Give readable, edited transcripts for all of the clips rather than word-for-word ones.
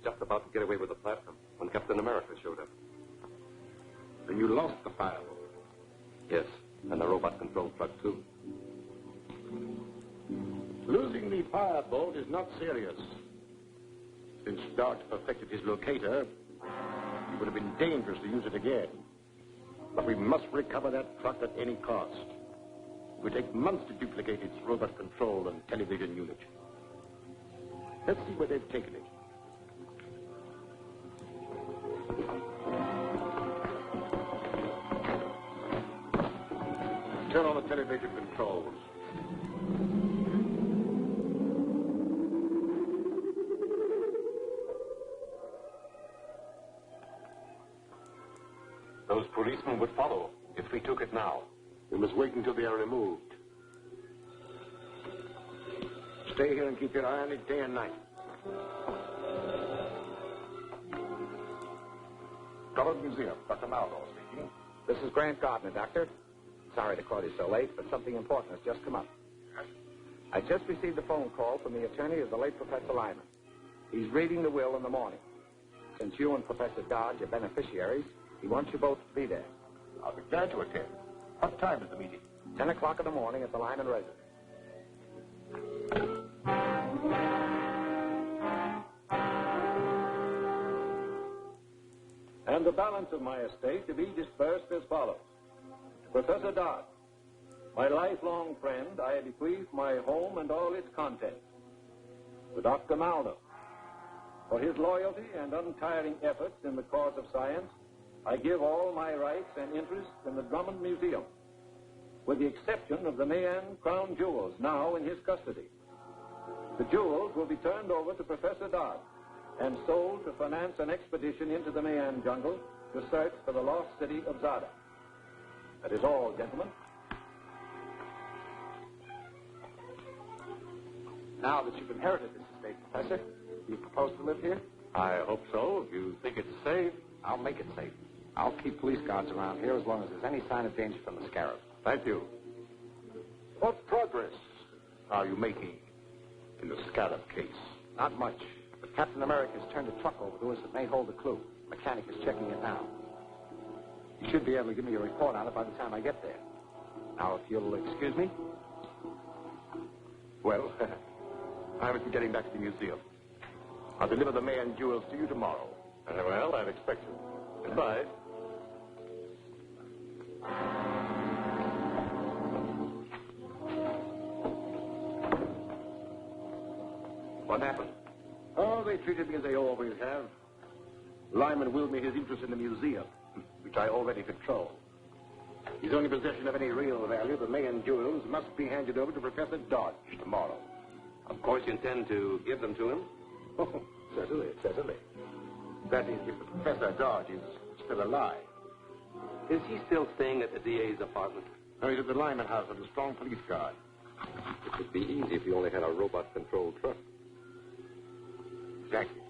just about to get away with the platform when Captain America showed up. And you lost the Firebolt? Yes, and the robot-controlled truck, too. Losing the Firebolt is not serious. Since Dart perfected his locator, it would have been dangerous to use it again. But we must recover that truck at any cost. It would take months to duplicate its robot control and television unit. Let's see where they've taken it. Turn on the television controls. Those policemen would follow if we took it now. We must wait until they are removed. Stay here and keep your eye on it day and night. Government Museum, Dr. Maldo speaking. This is Grant Gardner, Doctor. Sorry to call you so late, but something important has just come up. I just received a phone call from the attorney of the late Professor Lyman. He's reading the will in the morning. Since you and Professor Dodge are beneficiaries, he wants you both to be there. I'll be glad to attend. What time is the meeting? 10 o'clock in the morning at the Lyman residence. And the balance of my estate to be dispersed as follows. Professor Dodge, my lifelong friend, I bequeath my home and all its contents. To Dr. Maldo, for his loyalty and untiring efforts in the cause of science, I give all my rights and interests in the Drummond Museum, with the exception of the Mayan crown jewels now in his custody. The jewels will be turned over to Professor Dodge and sold to finance an expedition into the Mayan jungle to search for the lost city of Zada. That is all, gentlemen. Now that you've inherited this estate, Professor, do you propose to live here? I hope so. If you think it's safe. I'll make it safe. I'll keep police guards around here as long as there's any sign of danger from the Scarab. Thank you. What progress are you making in the Scarab case? Not much. But Captain America has turned a truck over to us that may hold a clue. The mechanic is checking it now. You should be able to give me a report on it by the time I get there. Now, if you'll excuse me. Well, I must be getting back to the museum. I'll deliver the Mayan jewels to you tomorrow. Well, I'd expect you. Goodbye. What happened? Oh, they treated me as they always have. Lyman willed me his interest in the museum, which I already control. His only possession of any real value, the Mayan jewels, must be handed over to Professor Dodge tomorrow. Of course, you intend to give them to him? Oh, certainly, certainly. That is, if Professor Dodge is still alive. Is he still staying at the DA's apartment? No, he's at the Lyman house with a strong police guard. It would be easy if you only had a robot-controlled truck. Exactly.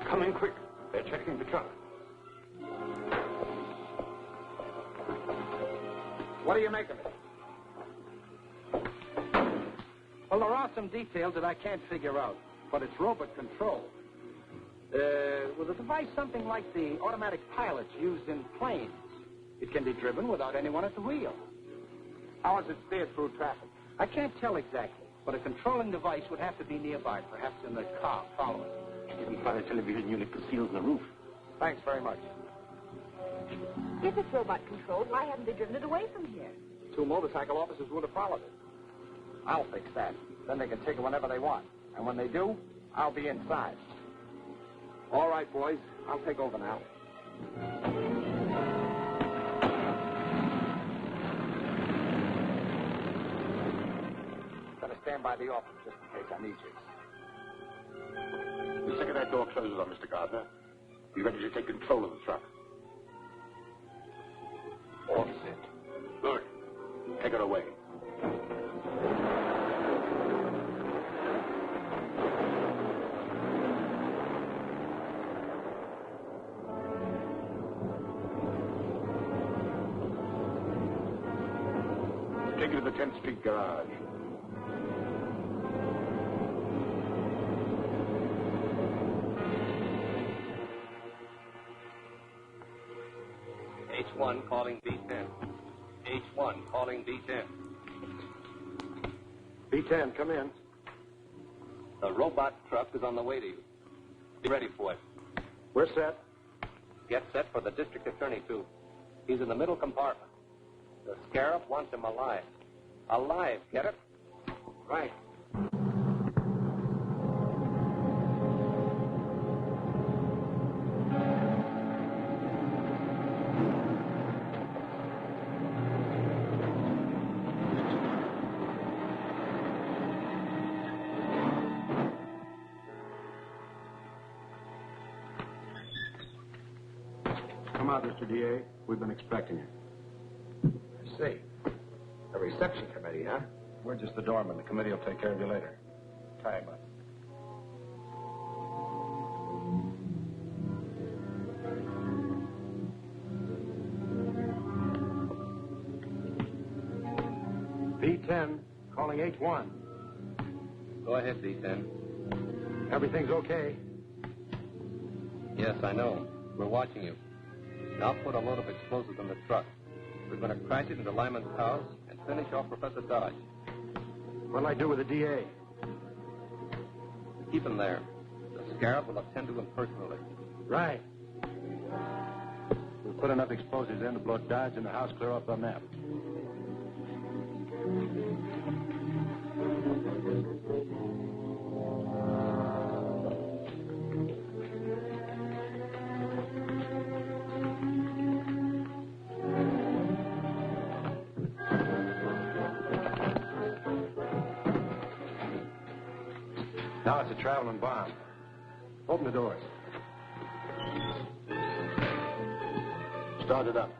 Come in quick. They're checking the truck. What do you make of it? Well, there are some details that I can't figure out, but it's robot control. With a device something like the automatic pilots used in planes. It can be driven without anyone at the wheel. How is it steered through traffic? I can't tell exactly, but a controlling device would have to be nearby, perhaps in the car following. You can find a television unit concealed in the roof. Thanks very much. If it's robot-controlled, why haven't they driven it away from here? 2 motorcycle officers would have followed it. I'll fix that. Then they can take it whenever they want. And when they do, I'll be inside. All right, boys. I'll take over now. Better stand by the office just in case I need you. The second that door closes on Mr. Gardner, be ready to take control of the truck. All set. Good. Take it away. Take it to the 10th Street garage. H1 calling B10. H1 calling B10. B10, come in. The robot truck is on the way to you. Be ready for it. We're set. Get set for the district attorney, too. He's in the middle compartment. The Scarab wants him alive. Alive, get it? Right. Come out, Mr. DA. We've been expecting you. I see. A reception committee, huh? We're just the doorman. The committee will take care of you later. Tie him up. B10, calling H1. Go ahead, B10. Everything's okay. Yes, I know. We're watching you. Now put a load of explosives in the truck. We're going to crash it into Lyman's house and finish off Professor Dodge. What'll I do with the DA? Keep him there. The Scarab will attend to him personally. Right. We'll put enough explosives in to blow Dodge and the house clear off the map. Now it's a traveling bomb. Open the doors. Start it up.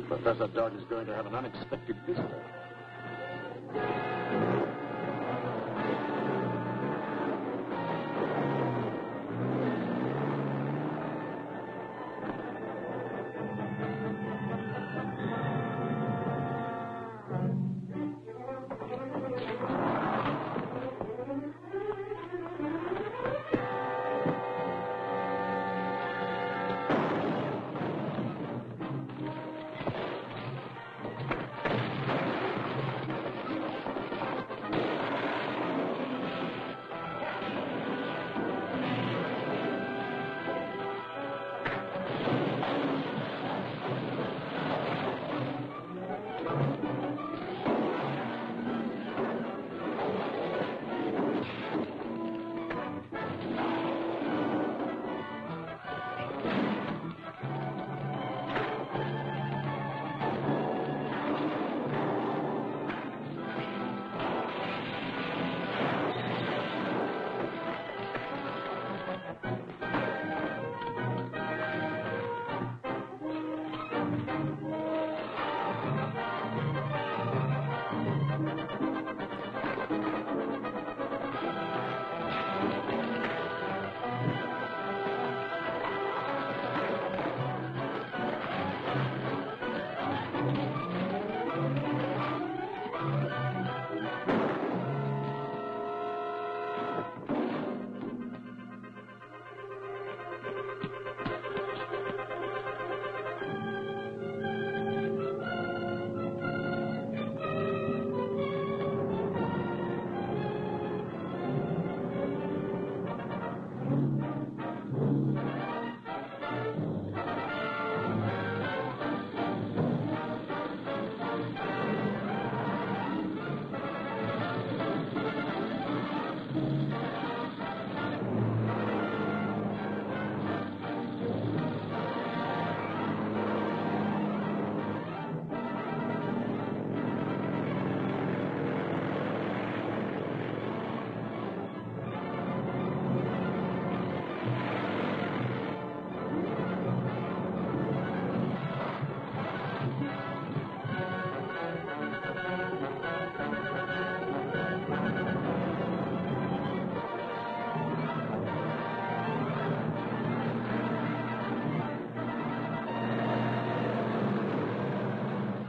Professor Dodge is going to have an unexpected visitor.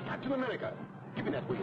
Captain America, give me that wheel.